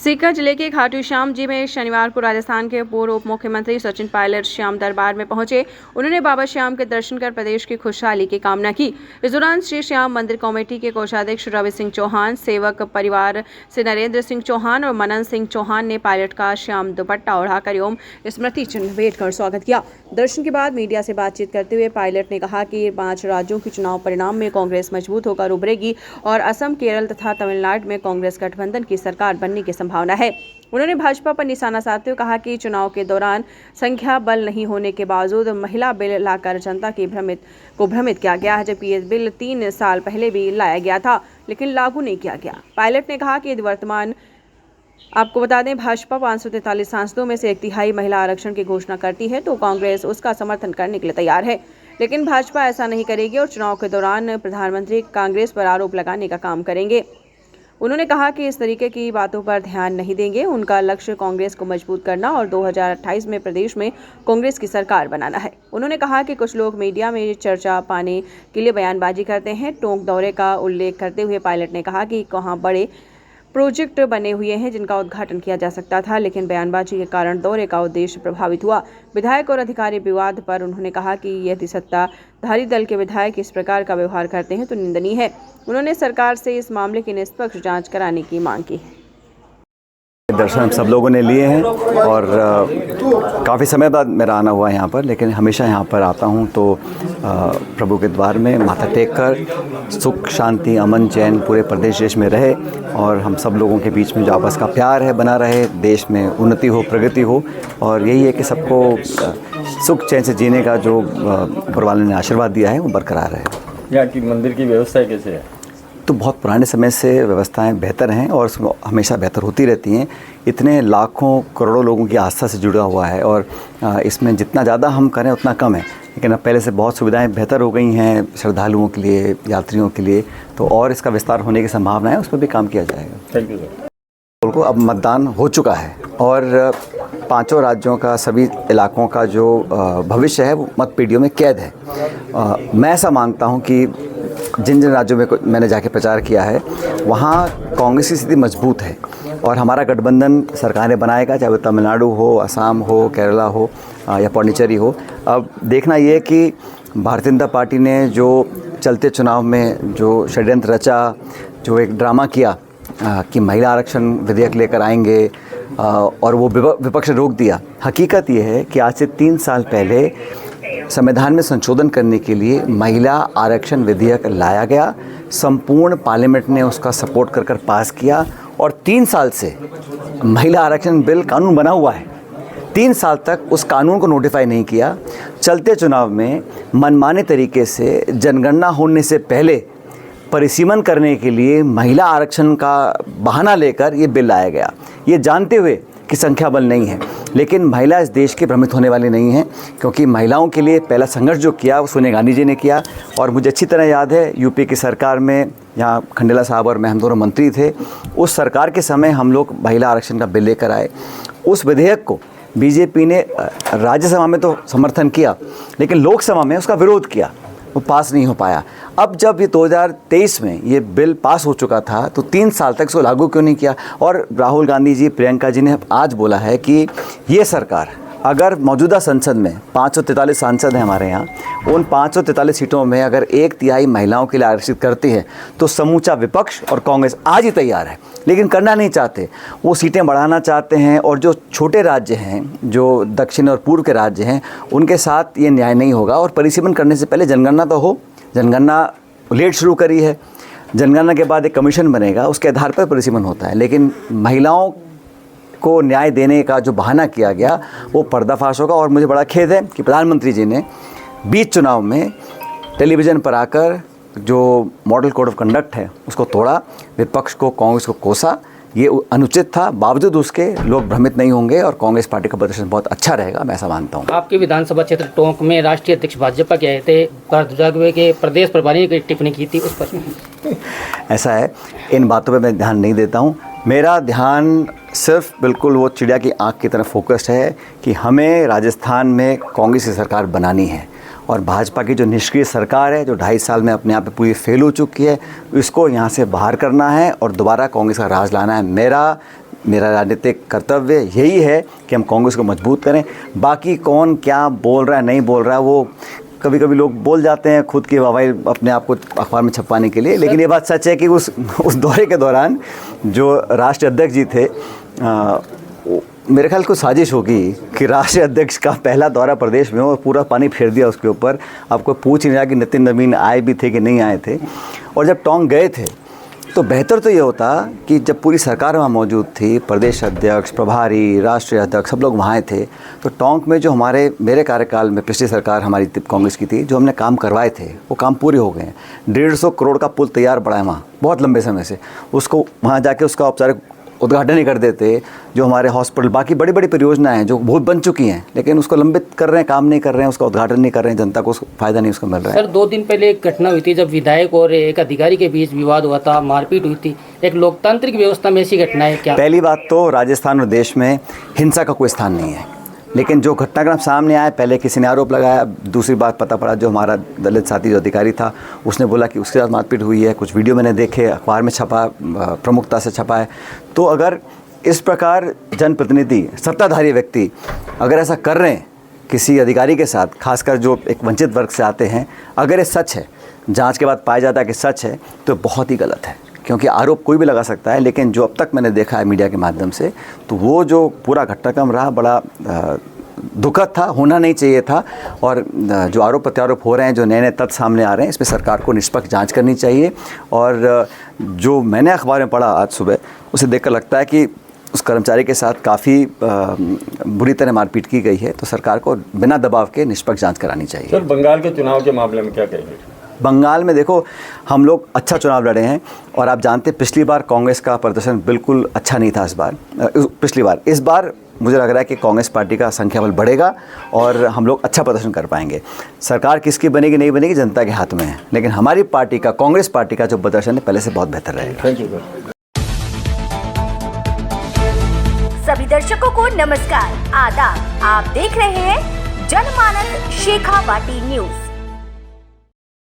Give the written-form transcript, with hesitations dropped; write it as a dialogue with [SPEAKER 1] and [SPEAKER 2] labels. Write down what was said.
[SPEAKER 1] सीकर जिले के खाटू श्याम जी में शनिवार को राजस्थान के पूर्व उप मुख्यमंत्री सचिन पायलट श्याम दरबार में पहुंचे। उन्होंने बाबा श्याम के दर्शन कर प्रदेश की खुशहाली की कामना की। इस दौरान श्री श्याम मंदिर कमेटी के कोषाध्यक्ष रवि सिंह चौहान, सेवक परिवार से नरेंद्र सिंह चौहान और मनन सिंह चौहान ने पायलट का श्याम दुपट्टा ओढ़ाकर एवं स्मृति चिन्ह भेंट कर स्वागत किया। दर्शन के बाद मीडिया से बातचीत करते हुए पायलट ने कहा कि 5 राज्यों के चुनाव परिणाम में कांग्रेस मजबूत होकर उभरेगी और असम, केरल तथा तमिलनाडु में कांग्रेस गठबंधन की सरकार बनने की संभावना है। उन्होंने भाजपा पर निशाना साधते हुए कहा कि चुनाव के दौरान संख्या बल नहीं होने के बावजूद महिला बिल लाकर जनता की भ्रमित किया गया है, जबकि ये बिल 3 साल पहले भी लाया गया था लेकिन लागू नहीं किया गया। पायलट ने कहा कि वर्तमान आपको बता दें, भाजपा 543 सांसदों में से 1/3 महिला आरक्षण की घोषणा करती है तो कांग्रेस उसका समर्थन करने के लिए तैयार है, लेकिन भाजपा ऐसा नहीं करेगी और चुनाव के दौरान प्रधानमंत्री कांग्रेस पर आरोप लगाने का काम करेंगे। उन्होंने कहा कि इस तरीके की बातों पर ध्यान नहीं देंगे। उनका लक्ष्य कांग्रेस को मजबूत करना और 2028 में प्रदेश में कांग्रेस की सरकार बनाना है। उन्होंने कहा कि कुछ लोग मीडिया में चर्चा पाने के लिए बयानबाजी करते हैं। टोंक दौरे का उल्लेख करते हुए पायलट ने कहा कि वहाँ बड़े प्रोजेक्ट बने हुए हैं जिनका उद्घाटन किया जा सकता था, लेकिन बयानबाजी के कारण दौरे का उद्देश्य प्रभावित हुआ। विधायक और अधिकारी विवाद पर उन्होंने कहा कि यदि सत्ताधारी दल के विधायक इस प्रकार का व्यवहार करते हैं तो निंदनीय है। उन्होंने सरकार से इस मामले की निष्पक्ष जांच कराने की मांग की।
[SPEAKER 2] दर्शन सब लोगों ने लिए हैं और काफ़ी समय बाद मेरा आना हुआ यहाँ पर, लेकिन हमेशा यहाँ पर आता हूँ तो प्रभु के द्वार में माथा टेक कर सुख, शांति, अमन, चैन पूरे प्रदेश देश में रहे और हम सब लोगों के बीच में जो आपस का प्यार है बना रहे, देश में उन्नति हो, प्रगति हो और यही है कि सबको सुख चैन से जीने का जो ऊपर वाले ने आशीर्वाद दिया है वो बरकरार है।
[SPEAKER 3] यहाँ की मंदिर की व्यवस्था कैसे है?
[SPEAKER 2] तो बहुत पुराने समय से व्यवस्थाएं बेहतर हैं और हमेशा बेहतर होती रहती हैं। इतने लाखों करोड़ों लोगों की आस्था से जुड़ा हुआ है और इसमें जितना ज़्यादा हम करें उतना कम है, लेकिन अब पहले से बहुत सुविधाएं बेहतर हो गई हैं श्रद्धालुओं के लिए, यात्रियों के लिए, तो और इसका विस्तार होने की संभावना है, उस पर भी काम किया जाएगा।
[SPEAKER 3] Thank you sir.
[SPEAKER 2] को अब मतदान हो चुका है और 5 राज्यों का, सभी इलाकों का जो भविष्य है वो मतपेटियों में कैद है। मैं ऐसा मानता हूँ कि जिन राज्यों में मैंने जाके प्रचार किया है वहाँ कांग्रेस की स्थिति मजबूत है और हमारा गठबंधन सरकारें बनाएगा, चाहे वो तमिलनाडु हो, असम हो, केरला हो या पौंडीचेरी हो। अब देखना ये कि भारतीय जनता पार्टी ने जो चलते चुनाव में जो षड्यंत्र रचा, जो एक ड्रामा किया कि महिला आरक्षण विधेयक लेकर आएंगे और वो विपक्ष ने रोक दिया। हकीकत ये है कि आज से 3 साल पहले संविधान में संशोधन करने के लिए महिला आरक्षण विधेयक लाया गया, संपूर्ण पार्लियामेंट ने उसका सपोर्ट कर पास किया और 3 साल से महिला आरक्षण बिल कानून बना हुआ है। 3 साल तक उस कानून को नोटिफाई नहीं किया। चलते चुनाव में मनमाने तरीके से जनगणना होने से पहले परिसीमन करने के लिए महिला आरक्षण का बहाना लेकर ये बिल लाया गया, ये जानते हुए कि संख्या बल नहीं है। लेकिन महिला इस देश की भ्रमित होने वाली नहीं है, क्योंकि महिलाओं के लिए पहला संघर्ष जो किया वो सोनिया गांधी जी ने किया और मुझे अच्छी तरह याद है यूपी की सरकार में, यहाँ खंडेला साहब और मैं, हम दोनों मंत्री थे। उस सरकार के समय हम लोग महिला आरक्षण का बिल लेकर आए। उस विधेयक को बीजेपी ने राज्यसभा में तो समर्थन किया, लेकिन लोकसभा में उसका विरोध किया, वो पास नहीं हो पाया। अब जब ये 2023 में ये बिल पास हो चुका था तो 3 साल तक इसको लागू क्यों नहीं किया? और राहुल गांधी जी, प्रियंका जी ने आज बोला है कि ये सरकार अगर मौजूदा संसद में 543 सांसद हैं हमारे यहाँ, उन 543 सीटों में अगर 1/3 महिलाओं के लिए आरक्षित करती है तो समूचा विपक्ष और कांग्रेस आज ही तैयार है, लेकिन करना नहीं चाहते। वो सीटें बढ़ाना चाहते हैं और जो छोटे राज्य हैं, जो दक्षिण और पूर्व के राज्य हैं, उनके साथ ये न्याय नहीं होगा। और परिसीमन करने से पहले जनगणना तो हो, जनगणना लेट शुरू करी है, जनगणना के बाद एक कमीशन बनेगा, उसके आधार पर परिसीमन होता है, लेकिन महिलाओं को न्याय देने का जो बहाना किया गया वो पर्दाफाश होगा। और मुझे बड़ा खेद है कि प्रधानमंत्री जी ने बीच चुनाव में टेलीविज़न पर आकर जो मॉडल कोड ऑफ कंडक्ट है उसको तोड़ा, विपक्ष को, कांग्रेस को कोसा, ये अनुचित था। बावजूद उसके लोग भ्रमित नहीं होंगे और कांग्रेस पार्टी का प्रदर्शन बहुत अच्छा रहेगा, मैं ऐसा मानता हूँ।
[SPEAKER 4] आपके विधानसभा क्षेत्र टोंक में राष्ट्रीय अध्यक्ष भाजपा के आए थे, पर के प्रदेश प्रभारी ने टिप्पणी की थी उस पर।
[SPEAKER 2] ऐसा है, इन बातों पर मैं ध्यान नहीं देता हूँ। मेरा ध्यान सिर्फ बिल्कुल वो चिड़िया की आंख की तरफ फोकस्ड है कि हमें राजस्थान में कांग्रेस की सरकार बनानी है और भाजपा की जो निष्क्रिय सरकार है, जो 2.5 साल में अपने आप पे पूरी फेल हो चुकी है, इसको यहाँ से बाहर करना है और दोबारा कांग्रेस का राज लाना है। मेरा मेरा राजनीतिक कर्तव्य यही है कि हम कांग्रेस को मजबूत करें। बाकी कौन क्या बोल रहा है नहीं बोल रहा है, वो कभी कभी लोग बोल जाते हैं खुद की वाहवाही अपने आप को अखबार में छपवाने के लिए, लेकिन ये बात सच है कि उस दौरे के दौरान जो राष्ट्रीय अध्यक्ष जी थे, मेरे ख्याल को साजिश होगी कि राष्ट्रीय अध्यक्ष का पहला दौरा प्रदेश में हो और पूरा पानी फेर दिया उसके ऊपर। आपको पूछ नहीं रहा कि नितिन नवीन आए भी थे कि नहीं आए थे। और जब टोंक गए थे तो बेहतर तो ये होता कि जब पूरी सरकार वहाँ मौजूद थी, प्रदेश अध्यक्ष, प्रभारी, राष्ट्रीय अध्यक्ष, सब लोग वहाँ थे, तो टोंक में जो मेरे कार्यकाल में पिछली सरकार हमारी कांग्रेस की थी, जो हमने काम करवाए थे वो काम पूरे हो गए हैं। 150 करोड़ का पुल तैयार पड़ा है वहाँ बहुत लंबे समय से, उसको वहाँ जाके उसका औपचारिक उद्घाटन ही कर देते। जो हमारे हॉस्पिटल, बाकी बड़ी बड़ी परियोजनाएं हैं जो बहुत बन चुकी हैं, लेकिन उसको लंबित कर रहे हैं, काम नहीं कर रहे हैं, उसका उद्घाटन नहीं कर रहे हैं, जनता को उसका फ़ायदा नहीं उसका मिल रहा है।
[SPEAKER 4] सर 2 दिन पहले एक घटना हुई थी जब विधायक और एक अधिकारी के बीच विवाद हुआ था, मारपीट हुई थी। एक लोकतांत्रिक व्यवस्था में ऐसी घटनाएं क्या?
[SPEAKER 2] पहली बात तो राजस्थान और देश में हिंसा का कोई स्थान नहीं है, लेकिन जो घटनाक्रम सामने आया, पहले किसी ने आरोप लगाया, दूसरी बात पता पड़ा जो हमारा दलित साथी जो अधिकारी था उसने बोला कि उसके साथ मारपीट हुई है। कुछ वीडियो मैंने देखे, अखबार में छपा, प्रमुखता से छपा है। तो अगर इस प्रकार जनप्रतिनिधि, सत्ताधारी व्यक्ति अगर ऐसा कर रहे हैं किसी अधिकारी के साथ, खासकर जो एक वंचित वर्ग से आते हैं, अगर ये सच है, जांच के बाद पाया जाता है कि सच है, तो बहुत ही गलत है। क्योंकि आरोप कोई भी लगा सकता है, लेकिन जो अब तक मैंने देखा है मीडिया के माध्यम से, तो वो जो पूरा घटनाक्रम रहा बड़ा दुखद था, होना नहीं चाहिए था। और जो आरोप प्रत्यारोप हो रहे हैं, जो नए नए तथ्य सामने आ रहे हैं, इसमें सरकार को निष्पक्ष जांच करनी चाहिए। और जो मैंने अखबार में पढ़ा आज सुबह, उसे देखकर लगता है कि उस कर्मचारी के साथ काफ़ी बुरी तरह मारपीट की गई है। तो सरकार को बिना दबाव के निष्पक्ष जांच करानी चाहिए।
[SPEAKER 3] सर बंगाल के चुनाव के मामले में क्या कहेंगे?
[SPEAKER 2] बंगाल में देखो, हम लोग अच्छा चुनाव लड़े हैं और आप जानते हैं पिछली बार कांग्रेस का प्रदर्शन बिल्कुल अच्छा नहीं था। इस बार मुझे लग रहा है कि कांग्रेस पार्टी का संख्या बल बढ़ेगा और हम लोग अच्छा प्रदर्शन कर पाएंगे। सरकार किसकी बनेगी नहीं बनेगी जनता के हाथ में है, लेकिन हमारी पार्टी का, कांग्रेस पार्टी का जो प्रदर्शन है पहले से बहुत बेहतर रहेगा।
[SPEAKER 3] Thank you sir.
[SPEAKER 5] सभी दर्शकों को नमस्कार, आदाब। आप देख रहे हैं जनमानस शेखावाटी न्यूज।